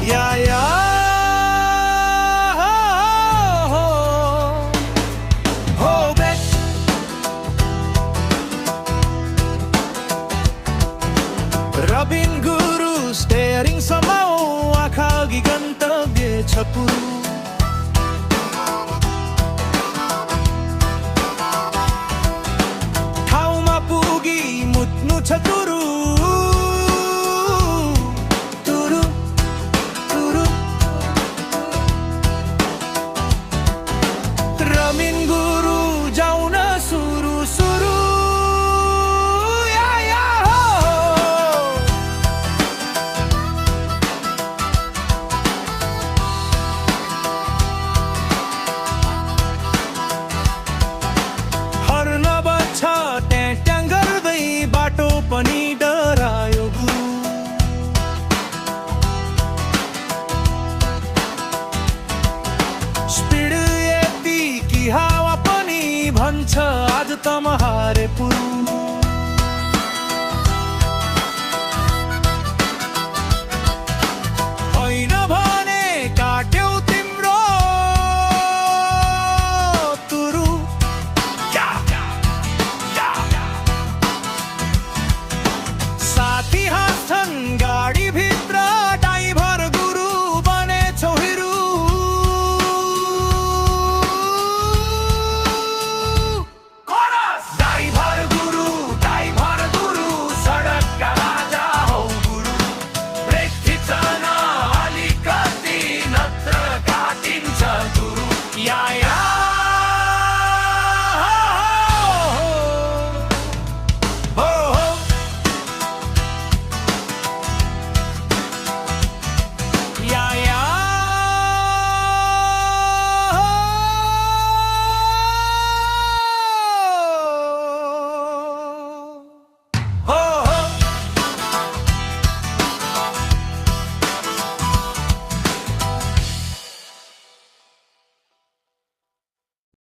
या हो बे रबिन गुरु स्टेयरिङ समाऊ आँखा अघि गन्तव्य छ पुरू ठाउँमा पुगी मुत्नु छ तुरु तुरु तुरु रबिन गुरु जाऊ न सुरु सुरु या हो हर्न बच्छ ट्याङ गर्दै बाटो पनि डरायो गुरु स्पिड यति कि हावा पनि भन्छ आज त म हारे पुरु